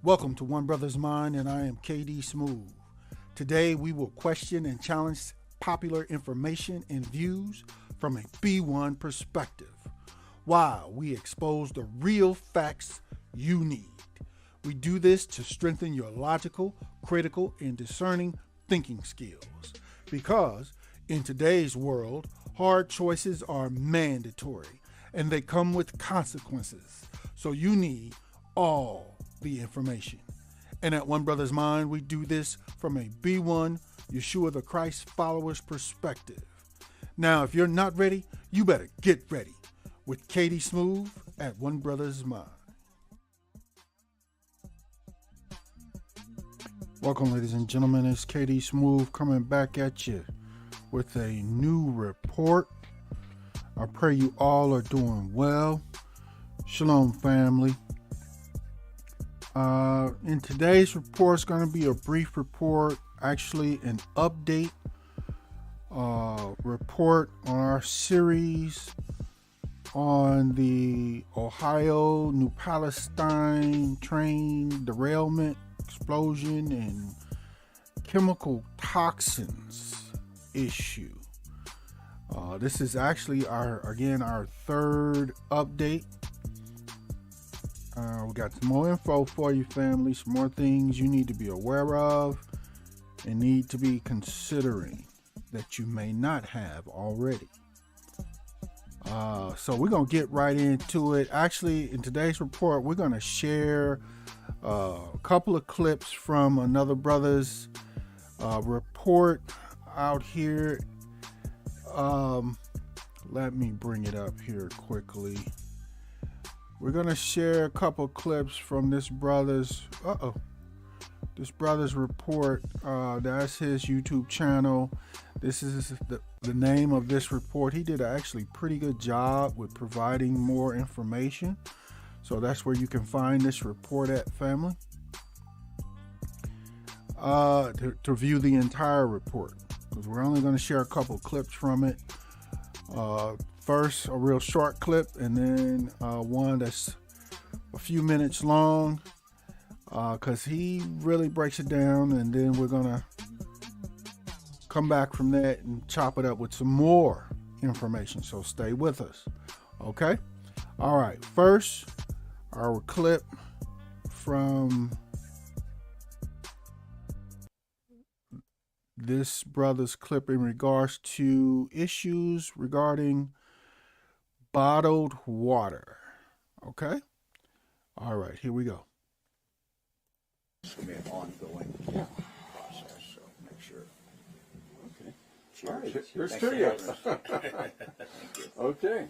Welcome to One Brothas Mind, and I am KD Smooth. Today we will question and challenge popular information and views from a B1 perspective, while we expose the real facts you need. We do this to strengthen your logical, critical, and discerning thinking skills. Because in today's world, hard choices are mandatory and they come with consequences. So you need all the information. And at One Brothas Mind, we do this from a B1 Yeshua the Christ followers perspective. Now, if you're not ready, you better get ready with KD Smooth at One Brothas Mind. Welcome, ladies and gentlemen. It's KD Smooth coming back at you with a new report. I pray you all are doing well. Shalom, family. In today's report, it's going to be a brief report, actually an update report on our series on the Ohio New Palestine train derailment, explosion, and chemical toxins issue. This is actually our third update. We got some more info for you, family. Some more things you need to be aware of and need to be considering that you may not have already. So we're going to get right into it. Actually, in today's report, we're going to share a couple of clips from another brother's report out here. Let me bring it up here quickly. We're going to share a couple clips from this brother's report. That's his YouTube channel. This is the name of this report. He did an actually pretty good job with providing more information. So that's where you can find this report at, family. To view the entire report, because we're only going to share a couple clips from it. First, a real short clip, and then one that's a few minutes long, because he really breaks it down, and then we're gonna come back from that and chop it up with some more information. So stay with us, okay? All right, first, our clip from this brother's clip in regards to issues regarding bottled water. Okay? All right, here we go. It's going to be an ongoing process, so make sure. Okay. All right, Cheers to you. Thank you. Okay.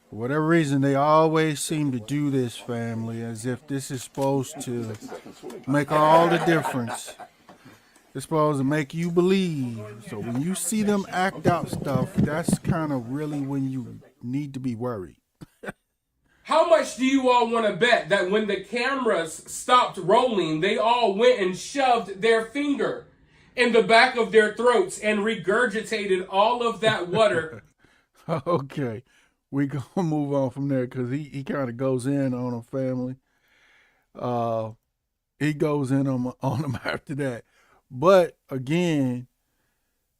For whatever reason, they always seem to do this, family, as if this is supposed to make all the difference. It's supposed to make you believe. So when you see them act out stuff, that's kind of really when you need to be worried. How much do you all want to bet that when the cameras stopped rolling, they all went and shoved their finger in the back of their throats and regurgitated all of that water? Okay, we gonna move on from there because he kind of goes in on them, family. He goes in on them after that. But again,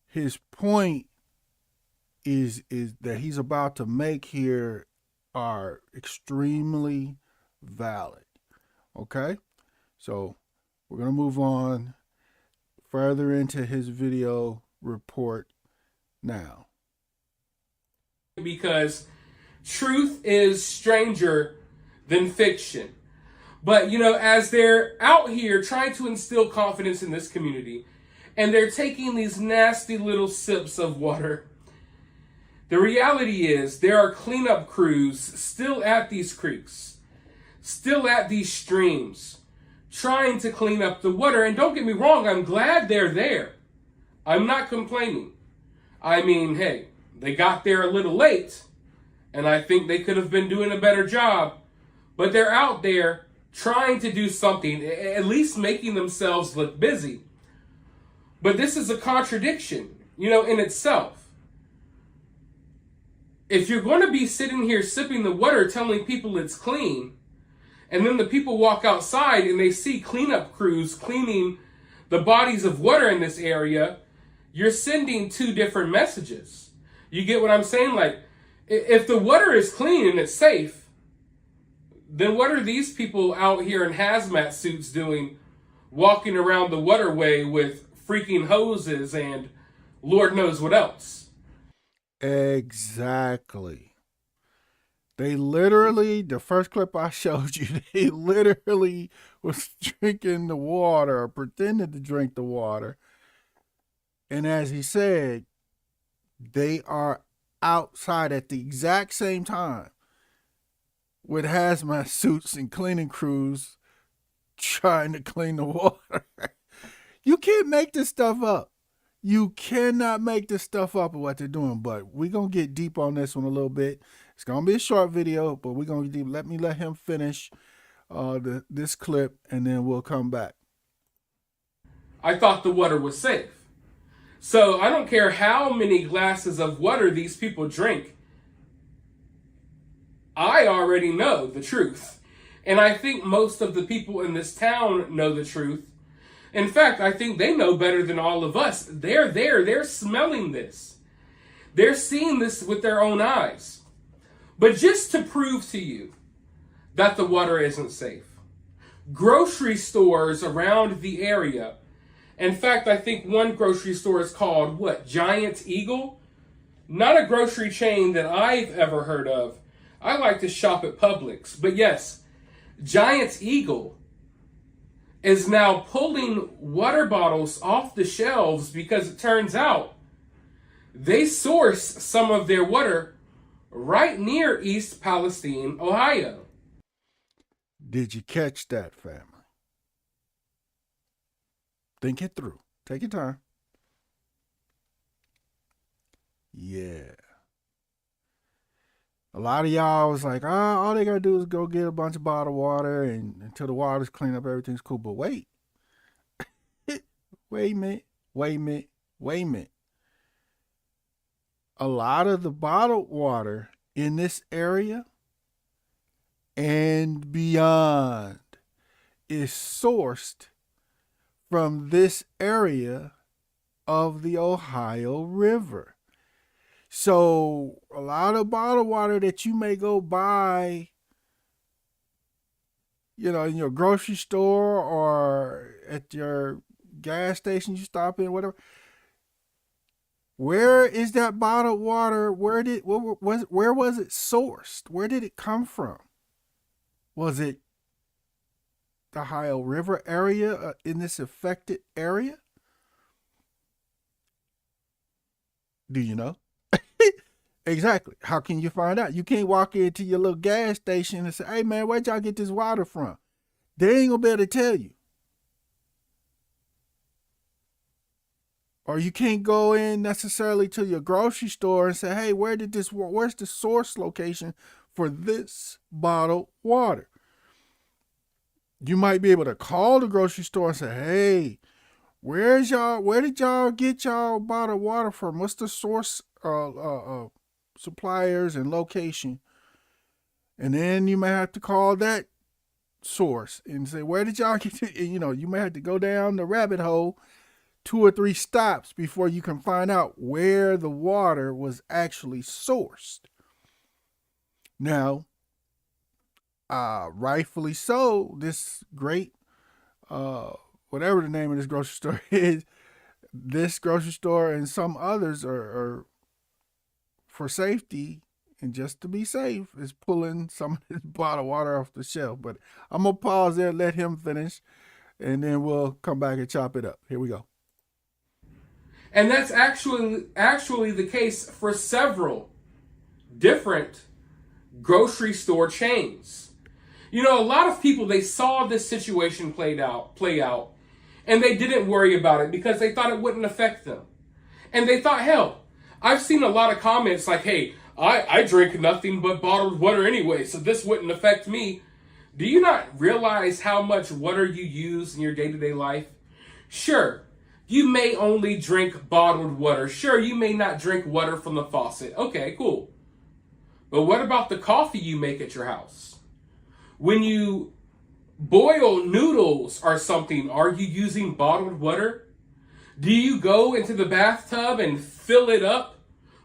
his point is that he's about to make here are extremely valid. Okay? So we're going to move on further into his video report now. Because truth is stranger than fiction. But, you know, as they're out here trying to instill confidence in this community, and they're taking these nasty little sips of water, the reality is there are cleanup crews still at these creeks, still at these streams, trying to clean up the water. And don't get me wrong, I'm glad they're there. I'm not complaining. I mean, hey, they got there a little late, and I think they could have been doing a better job. But they're out there trying to do something, at least making themselves look busy. But this is a contradiction, you know, in itself. If you're going to be sitting here sipping the water telling people it's clean, And then the people walk outside and they see cleanup crews cleaning the bodies of water in this area. You're sending two different messages. You get what I'm saying? Like, if the water is clean and it's safe, then what are these people out here in hazmat suits doing, walking around the waterway with freaking hoses and Lord knows what else? Exactly. They literally, the first clip I showed you, they literally was drinking the water or pretended to drink the water. And as he said, they are outside at the exact same time with hazmat suits and cleaning crews trying to clean the water. You can't make this stuff up. You cannot make this stuff up of what they're doing, but we're going to get deep on this one a little bit. It's going to be a short video, but we're going to get deep. Let him finish this clip, and then we'll come back. I thought the water was safe. So I don't care how many glasses of water these people drink. I already know the truth. And I think most of the people in this town know the truth. In fact, I think they know better than all of us. They're there. They're smelling this. They're seeing this with their own eyes. But just to prove to you that the water isn't safe, grocery stores around the area, in fact, I think one grocery store is called, Giant Eagle? Not a grocery chain that I've ever heard of. I like to shop at Publix. But yes, Giant Eagle is now pulling water bottles off the shelves because it turns out they source some of their water right near East Palestine, Ohio. Did you catch that, family? Think it through. Take your time. Yeah. A lot of y'all was like, all they gotta do is go get a bunch of bottled water and until the water's clean up, everything's cool. But wait. Wait a minute. A lot of the bottled water in this area and beyond is sourced from this area of the Ohio River. So a lot of bottled water that you may go buy, in your grocery store or at your gas station you stop in, whatever. Where is that bottled water? Where was it sourced? Where did it come from? Was it the Ohio River area in this affected area? Do you know? Exactly. How can you find out? You can't walk into your little gas station and say, hey, man, where'd y'all get this water from? They ain't going to be able to tell you. Or you can't go in necessarily to your grocery store and say, hey, where's the source location for this bottled water? You might be able to call the grocery store and say, hey, where did y'all get y'all bottled water from? What's the source suppliers and location? And then you may have to call that source and say, where did y'all get it? You may have to go down the rabbit hole 2 or 3 stops before you can find out where the water was actually sourced. Now, rightfully so, this great, whatever the name of this grocery store is, this grocery store and some others are for safety and just to be safe is pulling some of this bottled water off the shelf. But I'm going to pause there, let him finish, and then we'll come back and chop it up. Here we go. And that's actually the case for several different grocery store chains. A lot of people, they saw this situation play out, and they didn't worry about it because they thought it wouldn't affect them. And they thought, hell, I've seen a lot of comments like, hey, I drink nothing but bottled water anyway, so this wouldn't affect me. Do you not realize how much water you use in your day-to-day life? Sure, you may only drink bottled water. Sure, you may not drink water from the faucet. Okay, cool. But what about the coffee you make at your house? When you boil noodles or something, are you using bottled water? Do you go into the bathtub and fill it up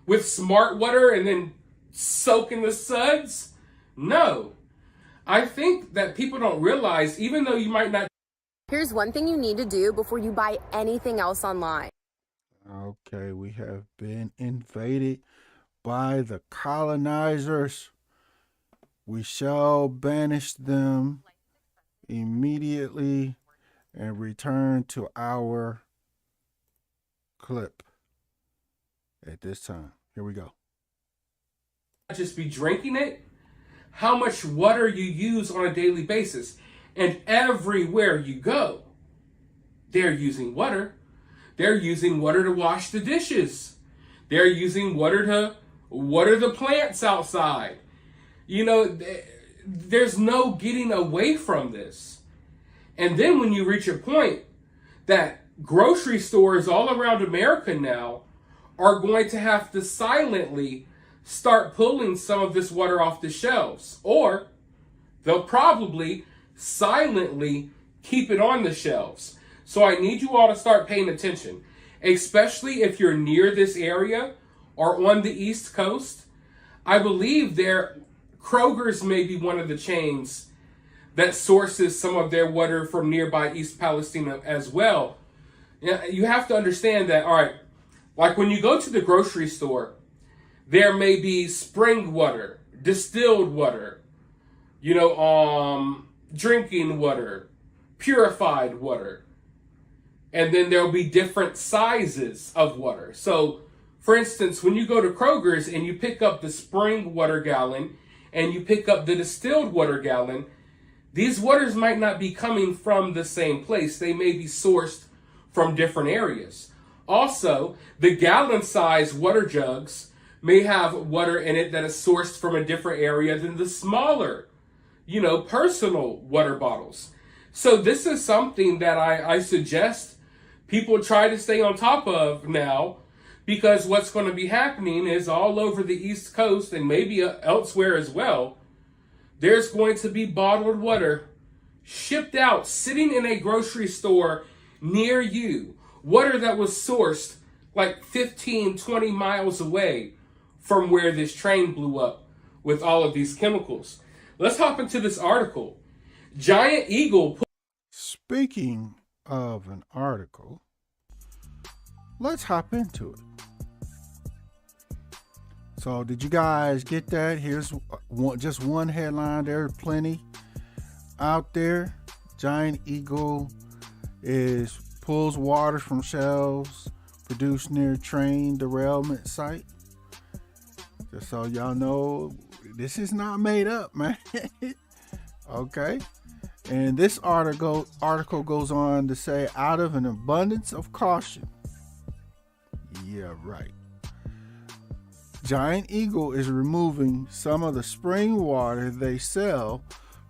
with smart water and then soak in the suds? No. I think that people don't realize, even though you might not. Here's one thing you need to do before you buy anything else online. Okay, we have been invaded by the colonizers. We shall banish them immediately and return to our clip at this time. Here we go. Just be drinking it, how much water you use on a daily basis. And everywhere you go, they're using water. They're using water to wash the dishes. They're using water to water the plants outside. You know, there's no getting away from this. And then when you reach a point that grocery stores all around America now are going to have to silently start pulling some of this water off the shelves, or they'll probably silently keep it on the shelves. So I need you all to start paying attention, especially if you're near this area or on the East Coast. I believe Kroger's may be one of the chains that sources some of their water from nearby East Palestine as well. You have to understand that, all right, like when you go to the grocery store, there may be spring water, distilled water, drinking water, purified water. And then there'll be different sizes of water. So, for instance, when you go to Kroger's and you pick up the spring water gallon and you pick up the distilled water gallon, these waters might not be coming from the same place. They may be sourced from different areas. Also, the gallon-sized water jugs may have water in it that is sourced from a different area than the smaller, personal water bottles. So this is something that I suggest people try to stay on top of now, because what's going to be happening is all over the East Coast and maybe elsewhere as well, there's going to be bottled water shipped out, sitting in a grocery store near you. Water that was sourced like 15, 20 miles away from where this train blew up with all of these chemicals. Let's hop into this article. Giant eagle. Speaking of an article, let's hop into it. So did you guys get that? Here's just one headline. There are plenty out there. Giant eagle pulls water from shelves produced near train derailment site. Just so y'all know, this is not made up, man. Okay. And this article goes on to say, out of an abundance of caution. Yeah, right. Giant Eagle is removing some of the spring water they sell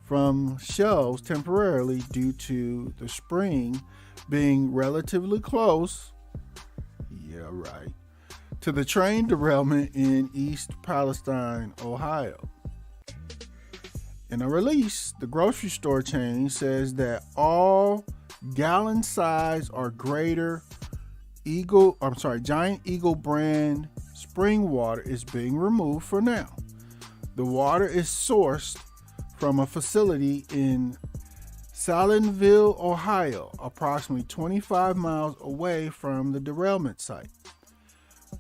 from shelves temporarily due to the spring being relatively close. Yeah, right. To the train derailment in East Palestine, Ohio. In a release, the grocery store chain says that all gallon size or greater Giant Eagle brand spring water is being removed for now. The water is sourced from a facility in Salineville, Ohio, approximately 25 miles away from the derailment site.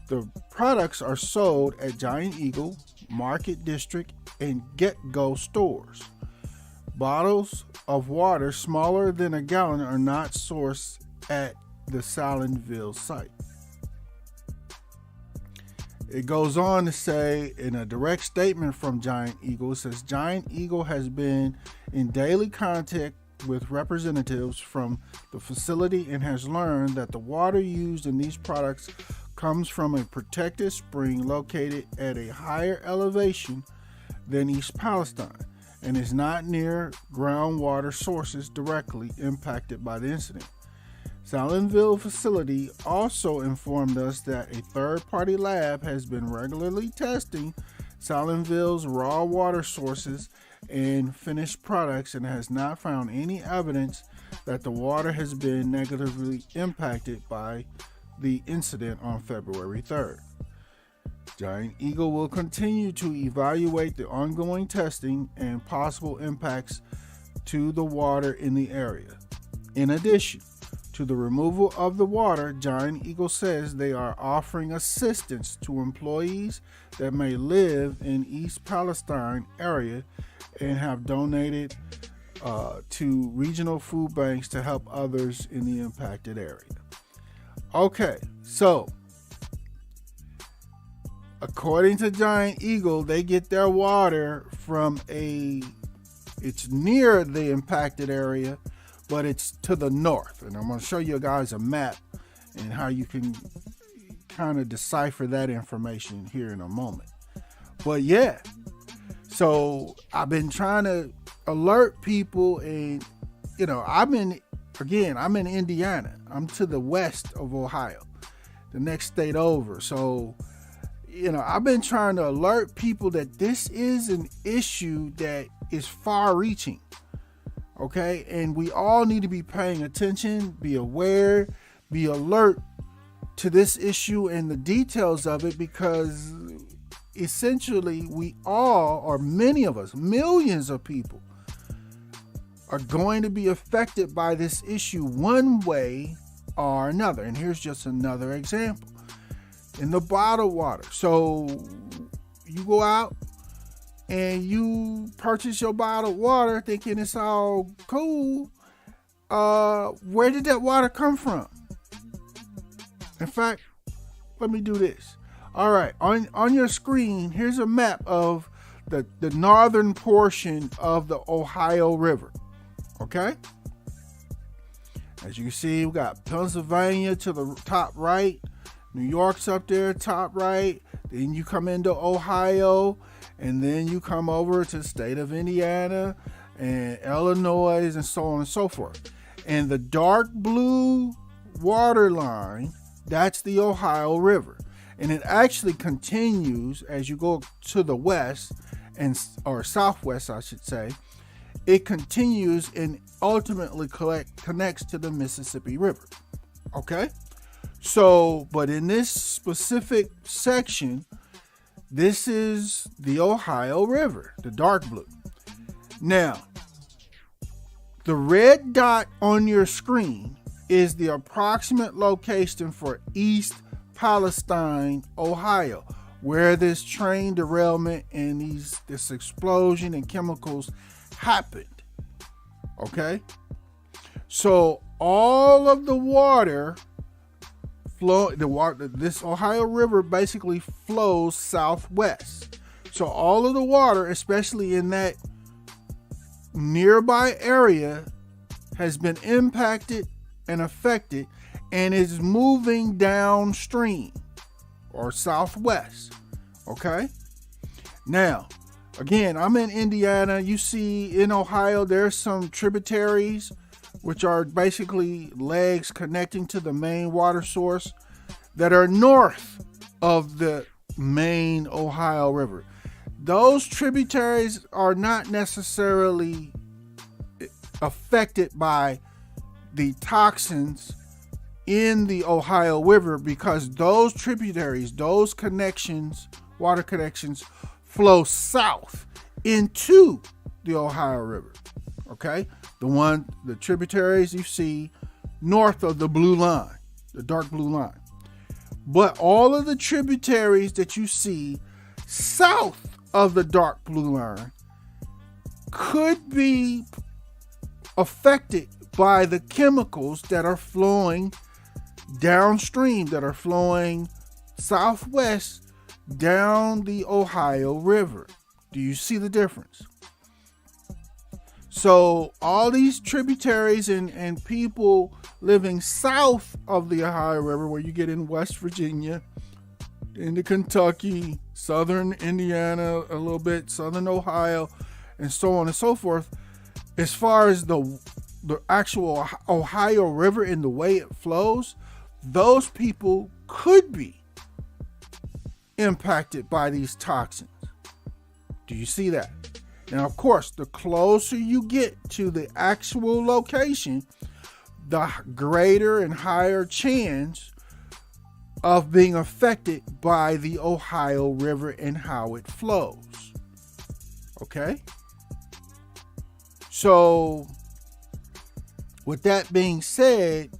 The products are sold at Giant Eagle, Market District, and Get-Go stores. Bottles of water smaller than a gallon are not sourced at the Salineville site. It goes on to say in a direct statement from Giant Eagle, it says Giant Eagle has been in daily contact with representatives from the facility and has learned that the water used in these products comes from a protected spring located at a higher elevation than East Palestine and is not near groundwater sources directly impacted by the incident. Salineville facility also informed us that a third-party lab has been regularly testing Salineville's raw water sources and finished products and has not found any evidence that the water has been negatively impacted by the incident on February 3rd. Giant Eagle will continue to evaluate the ongoing testing and possible impacts to the water in the area. In addition to the removal of the water, Giant Eagle says they are offering assistance to employees that may live in East Palestine area and have donated to regional food banks to help others in the impacted area. Okay, so according to Giant Eagle, they get their water from it's near the impacted area, but it's to the north. And I'm going to show you guys a map and how you can kind of decipher that information here in a moment. But yeah, so I've been trying to alert people, and I'm in Indiana. I'm to the west of Ohio, the next state over. So I've been trying to alert people that this is an issue that is far reaching. Okay, and we all need to be paying attention, be aware, be alert to this issue and the details of it, because essentially we all, or many of us, millions of people, are going to be affected by this issue one way or another. And here's just another example. In the bottled water. So you go out and you purchase your bottled water thinking it's all cool. Where did that water come from? In fact, let me do this. All right, on your screen, here's a map of the northern portion of the Ohio River. Okay? As you can see, we got Pennsylvania to the top right. New York's up there, top right. Then you come into Ohio, and then you come over to the state of Indiana and Illinois, and so on and so forth. And the dark blue water line, that's the Ohio River. And it actually continues as you go to the west, or southwest, I should say. It continues and ultimately connects to the Mississippi River. Okay? So, but in this specific section, this is the Ohio River, the dark blue. Now, the red dot on your screen is the approximate location for East Palestine, Ohio, where this train derailment and this explosion and chemicals happened. Okay? So all of the water this Ohio River basically flows southwest. So all of the water, especially in that nearby area, has been impacted and affected and is moving downstream or southwest. Okay? Now, again, I'm in Indiana. You see in Ohio, there's some tributaries, which are basically legs connecting to the main water source that are north of the main Ohio River. Those tributaries are not necessarily affected by the toxins in the Ohio River, because those tributaries, those connections, water connections, flow south into the Ohio River. Okay? The tributaries you see north of the blue line, the dark blue line. But all of the tributaries that you see south of the dark blue line could be affected by the chemicals that are flowing downstream, that are flowing southwest down the Ohio River. Do you see the difference? So all these tributaries and people living south of the Ohio River, where you get in West Virginia, into Kentucky, southern Indiana, a little bit, southern Ohio, and so on and so forth, as far as the actual Ohio River and the way it flows, those people could be impacted by these toxins. Do you see that? Now, of course, the closer you get to the actual location, the greater and higher chance of being affected by the Ohio River and how it flows. Okay? So, with that being said,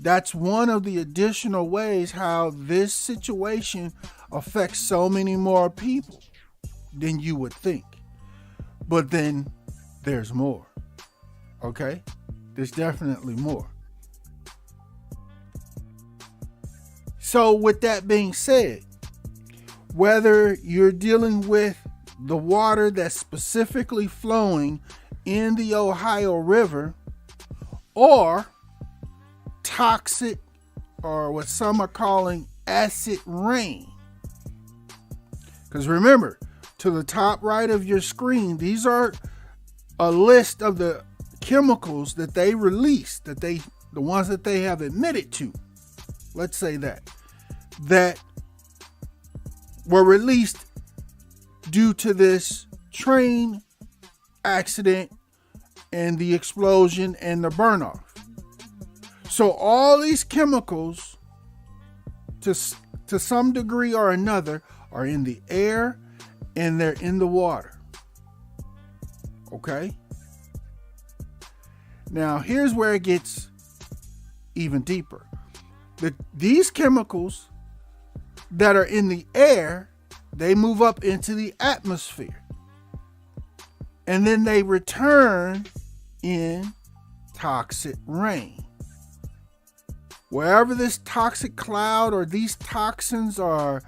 that's one of the additional ways how this situation affects so many more people than you would think. But then there's more. Okay? There's definitely more. So with that being said, whether you're dealing with the water that's specifically flowing in the Ohio River or toxic, or what some are calling acid rain. Because remember, to the top right of your screen, these are a list of the chemicals that they release, the ones that they have admitted to, let's say that were released due to this train accident and the explosion and the burn-off. So all these chemicals, to some degree or another, are in the air and they're in the water. Okay? Now, here's where it gets even deeper. These chemicals that are in the air, they move up into the atmosphere. And then they return in toxic rain. Wherever this toxic cloud or these toxins are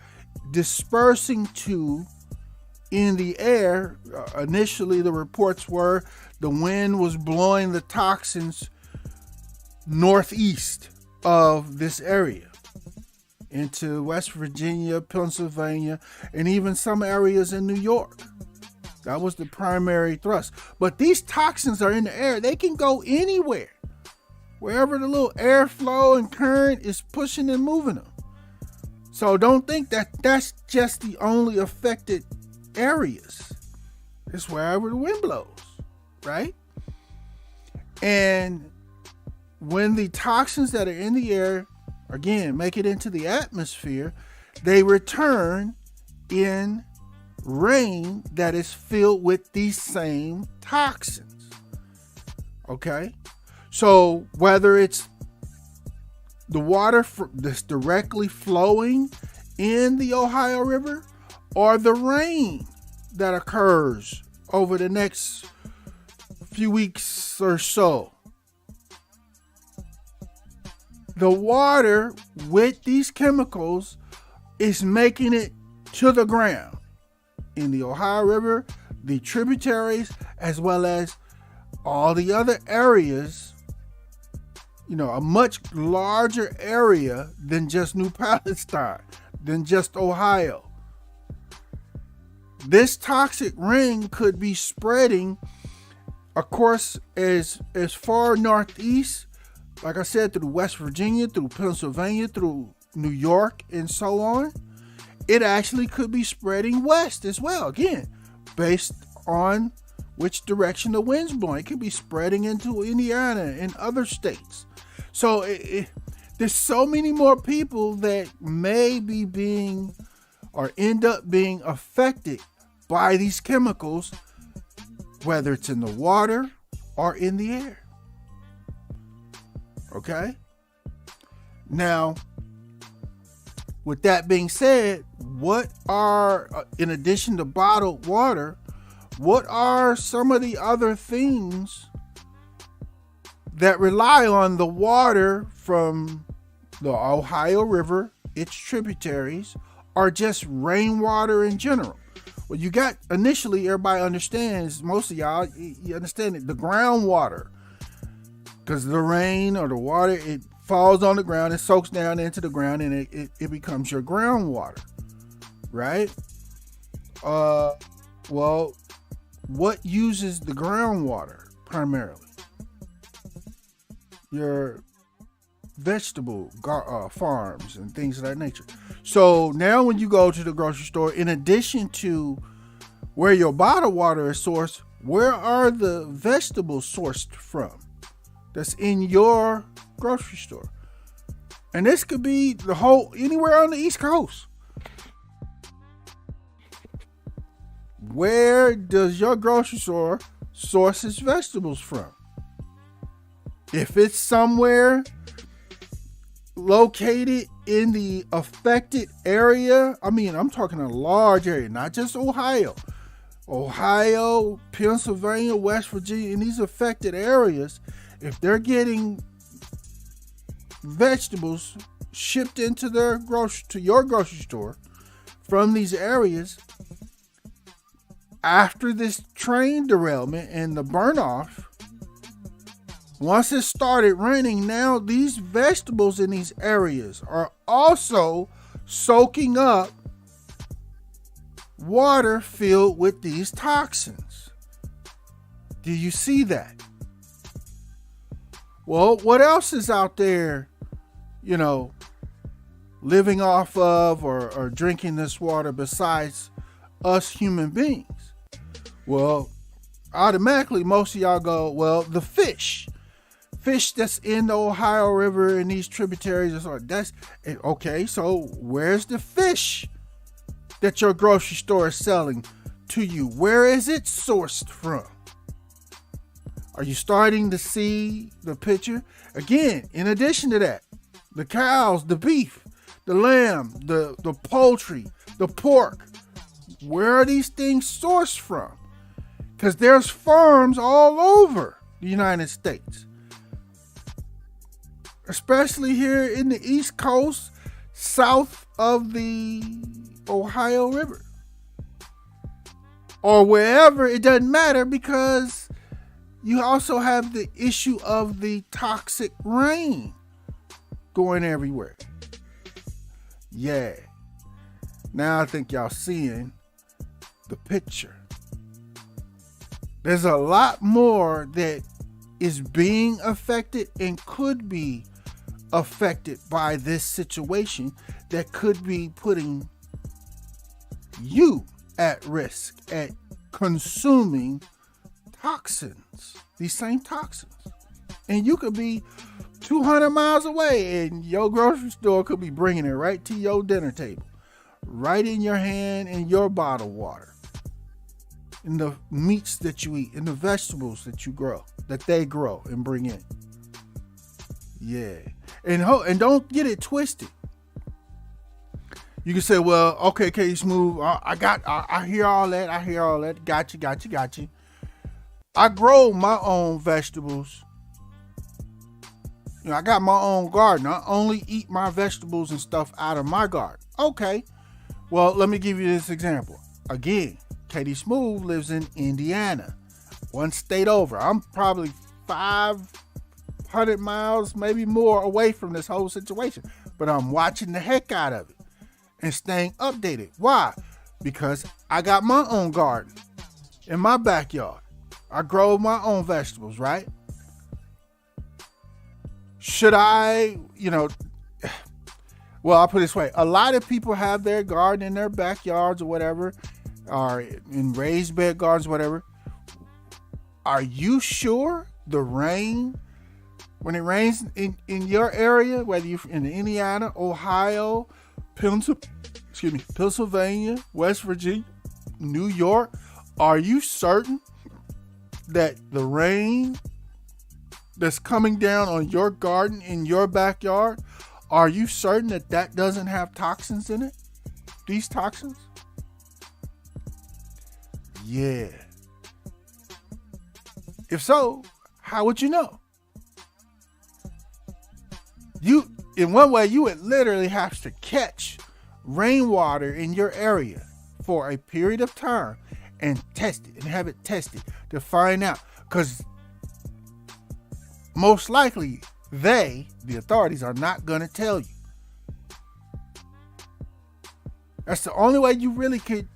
dispersing to in the air, initially the reports were the wind was blowing the toxins northeast of this area into West Virginia, Pennsylvania, and even some areas in New York. That was the primary thrust. But these toxins are in the air. They can go anywhere. Wherever the little airflow and current is pushing and moving them. So don't think that that's just the only affected areas. It's wherever the wind blows, right? And when the toxins that are in the air, again, make it into the atmosphere, they return in rain that is filled with these same toxins. Okay? So whether it's the water that's directly flowing in the Ohio River or the rain that occurs over the next few weeks or so, the water with these chemicals is making it to the ground in the Ohio River, the tributaries, as well as all the other areas, a much larger area than just New Palestine, than just Ohio. This toxic rain could be spreading, of course, as far northeast, like I said, through West Virginia, through Pennsylvania, through New York, and so on. It actually could be spreading west as well, again, based on which direction the wind's blowing. It could be spreading into Indiana and other states. So there's so many more people that may be being or end up being affected by these chemicals, whether it's in the water or in the air. Okay? Now, with that being said, what are, in addition to bottled water, what are some of the other things that rely on the water from the Ohio River, its tributaries, or just rainwater in general? Well, you got, initially, everybody understands, most of y'all, you understand it, the groundwater. Because the rain or the water, it falls on the ground, it soaks down into the ground, and it becomes your groundwater, right? Well, what uses the groundwater primarily? Your vegetable farms and things of that nature. So now when you go to the grocery store, in addition to where your bottled water is sourced, where are the vegetables sourced from that's in your grocery store? And this could be anywhere on the East Coast. Where does your grocery store source its vegetables from? If it's somewhere located in the affected area, I'm talking a large area, not just Ohio, Pennsylvania, West Virginia, in these affected areas, if they're getting vegetables shipped into your grocery store from these areas, after this train derailment and the burn off, once it started raining, now these vegetables in these areas are also soaking up water filled with these toxins. Do you see that? Well, what else is out there, living off of or drinking this water besides us human beings? Well, automatically most of y'all go, well, the fish that's in the Ohio River and these tributaries, that's okay. So where's the fish that your grocery store is selling to you? Where is it sourced from? Are you starting to see the picture? Again, in addition to that, the cows, the beef, the lamb, the poultry, the pork, where are these things sourced from? Because there's farms all over the United States, especially here in the East Coast, south of the Ohio River, or wherever. It doesn't matter, because you also have the issue of the toxic rain going everywhere. Yeah. Now I think y'all seeing the picture. There's a lot more that is being affected and could be affected by this situation that could be putting you at risk at consuming toxins, these same toxins. And you could be 200 miles away and your grocery store could be bringing it right to your dinner table, right in your hand, in your bottled water, in the meats that you eat, in the vegetables that they grow and bring in. Yeah. And don't get it twisted. You can say, well, okay, Katie Smooth, I hear all that. Gotcha. I grow my own vegetables. I got my own garden. I only eat my vegetables and stuff out of my garden. Okay. Well, let me give you this example. Again, Katie Smooth lives in Indiana, one state over. I'm probably 500 miles, maybe more, away from this whole situation. But I'm watching the heck out of it and staying updated. Why? Because I got my own garden in my backyard. I grow my own vegetables, right? Should I, well, I'll put it this way. A lot of people have their garden in their backyards or whatever, or in raised bed gardens, whatever. Are you sure the rain, when it rains in your area, whether you're in Indiana, Ohio, Pennsylvania, West Virginia, New York, are you certain that the rain that's coming down on your garden in your backyard, are you certain that doesn't have toxins in it? These toxins? Yeah. If so, how would you know? In one way, you would literally have to catch rainwater in your area for a period of time and test it and have it tested to find out. Because most likely, the authorities, are not going to tell you. That's the only way you really could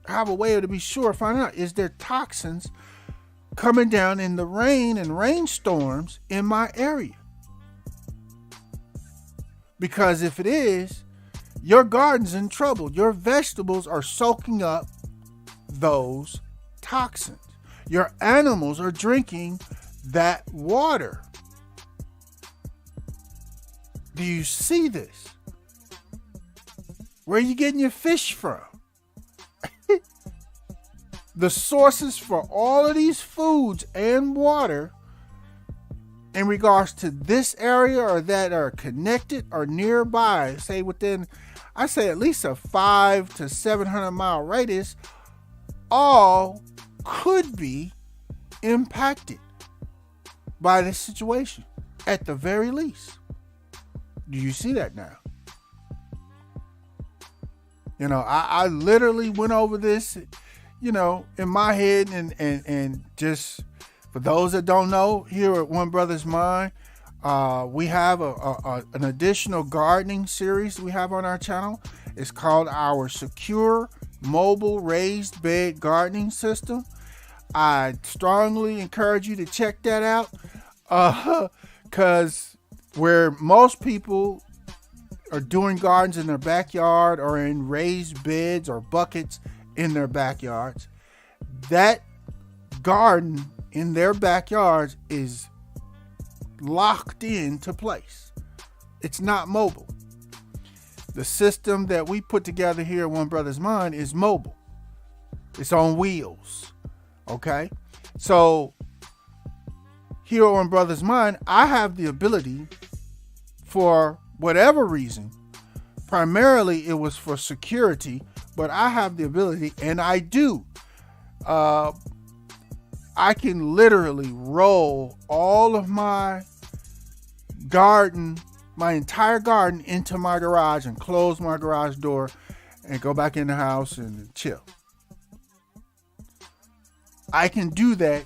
have a way to be sure, find out, is there toxins coming down in the rain and rainstorms in my area? Because if it is, your garden's in trouble. Your vegetables are soaking up those toxins. Your animals are drinking that water. Do you see this? Where are you getting your fish from? The sources for all of these foods and water in regards to this area or that are connected or nearby, say within, I say at least a 500 to 700 mile radius, all could be impacted by this situation at the very least. Do you see that now? You know, I literally went over this, you know, in my head and just for those that don't know, here at One Brothas Mind, we have an additional gardening series we have on our channel. It's called our Secure Mobile Raised Bed Gardening System. I strongly encourage you to check that out because where most people are doing gardens in their backyard or in raised beds or buckets in their backyards, that garden in their backyards is locked into place. It's not mobile. The system that we put together here at One Brothas Mind is mobile. It's on wheels. Okay? So here at One Brothas Mind, I have the ability, for whatever reason, primarily it was for security, but I have the ability, and I do, I can literally roll all of my garden, my entire garden, into my garage and close my garage door and go back in the house and chill. I can do that.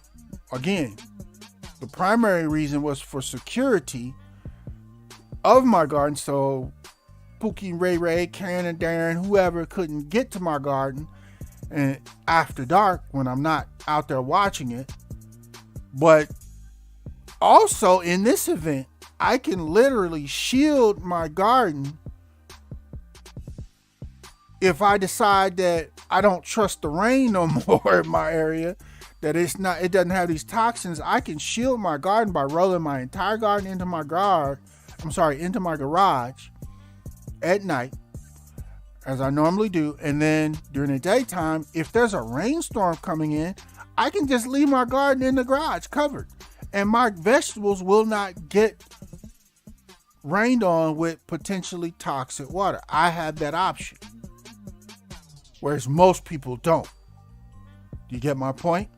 Again, the primary reason was for security of my garden, so Pookie, Ray, Karen, and Darren, whoever, couldn't get to my garden and after dark when I'm not out there watching it. But also in this event, I can literally shield my garden if I decide that I don't trust the rain no more in my area, that it doesn't have these toxins. I can shield my garden by rolling my entire garden into my garage at night, as I normally do. And then during the daytime, if there's a rainstorm coming in, I can just leave my garden in the garage covered, and my vegetables will not get rained on with potentially toxic water. I have that option, whereas most people don't. Do you get my point?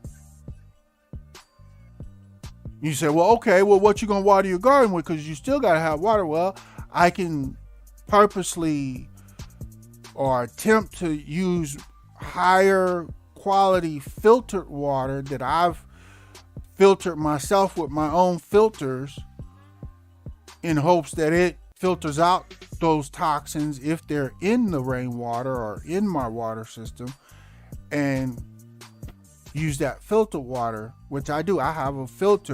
You say, well, okay, well, what you gonna water your garden with? Because you still gotta have water. Well, I can purposely or attempt to use higher quality filtered water that I've filtered myself with my own filters, in hopes that it filters out those toxins if they're in the rainwater or in my water system, and use that filtered water, which I do. I have a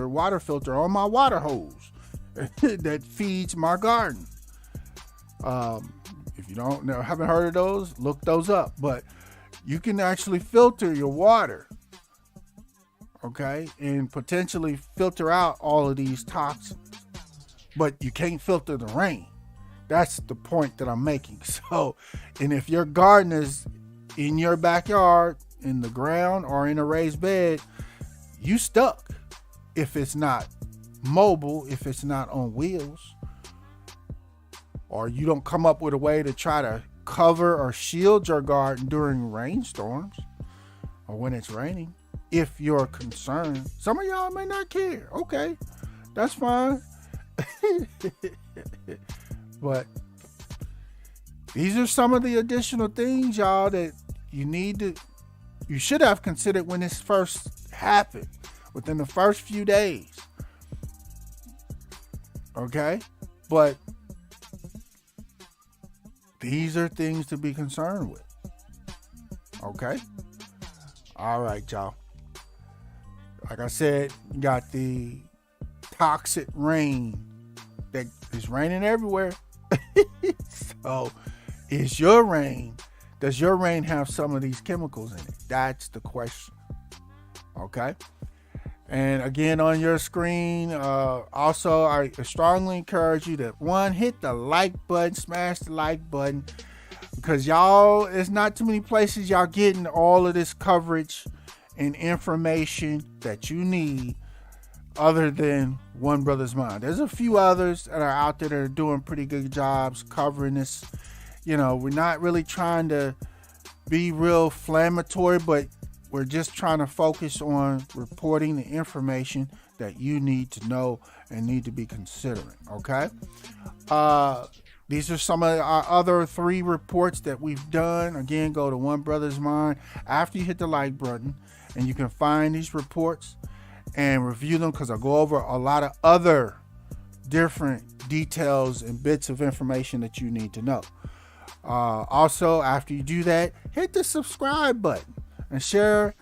water filter on my water hose that feeds my garden. If you haven't heard of those, look those up. But you can actually filter your water, okay, and potentially filter out all of these toxins. But you can't filter the rain. That's the point that I'm making. So, and if your garden is in your backyard, in the ground, or in a raised bed, you stuck if it's not mobile, if it's not on wheels, or you don't come up with a way to try to cover or shield your garden during rainstorms or when it's raining. If you're concerned, some of y'all may not care. Okay, that's fine. But these are some of the additional things, y'all, that you should have considered when this first happened, within the first few days. Okay? But these are things to be concerned with. Okay? All right, y'all. Like I said, you got the toxic rain that is raining everywhere. So it's your rain does your rain have some of these chemicals in it? That's the question. Okay. And again, on your screen, also, I strongly encourage you to, one, hit the like button, smash the like button, because y'all, it's not too many places y'all getting all of this coverage and information that you need other than One Brothas Mind. There's a few others that are out there that are doing pretty good jobs covering this. You know, we're not really trying to be real inflammatory, but we're just trying to focus on reporting the information that you need to know and need to be considering, okay? These are some of our other 3 reports that we've done. Again, go to One Brothas Mind after you hit the like button, and you can find these reports and review them, because I'll go over a lot of other different details and bits of information that you need to know. Also, after you do that, hit the subscribe button and share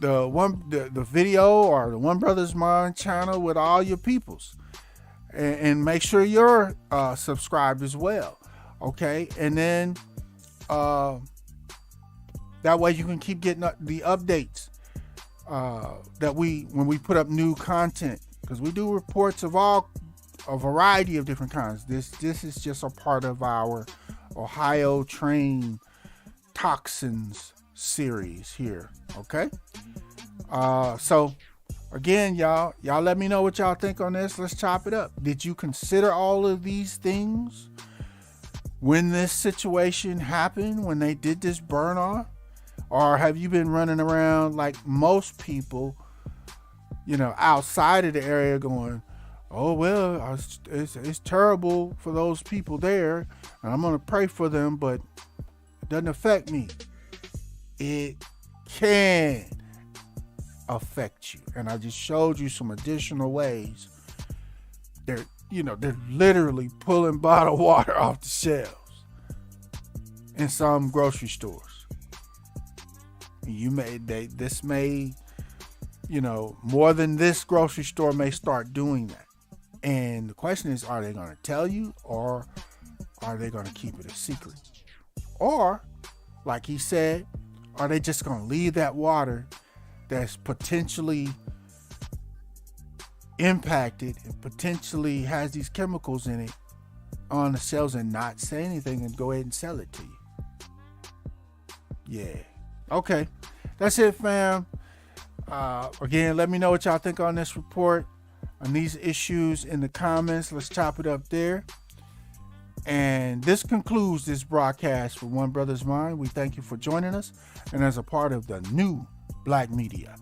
the video or the One Brothas Mind channel with all your peoples, and make sure you're subscribed as well. Okay, and then that way you can keep getting the updates that when we put up new content, because we do reports of a variety of different kinds. This is just a part of our Ohio Train Toxins series here. Okay, so again, y'all let me know what y'all think on this. Let's chop it up. Did you consider all of these things when this situation happened, when they did this burn off? Or have you been running around like most people, you know, outside of the area going, oh, well, it's terrible for those people there, and I'm going to pray for them, but it doesn't affect me. It can affect you. And I just showed you some additional ways. They're literally pulling bottled water off the shelves in some grocery stores. This may, more than this grocery store may start doing that. And the question is, are they going to tell you, or are they going to keep it a secret? Or, like he said, are they just going to leave that water that's potentially impacted and potentially has these chemicals in it on the shelves and not say anything and go ahead and sell it to you? Yeah. Okay. That's it, fam. Again, let me know what y'all think on this report, on these issues in the comments. Let's chop it up there. And this concludes this broadcast for One Brothas Mind. We thank you for joining us. And as a part of the new Black media,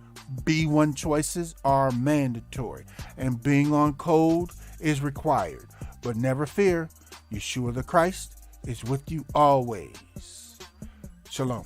B1 choices are mandatory, and being on code is required. But never fear, Yeshua the Christ is with you always. Shalom.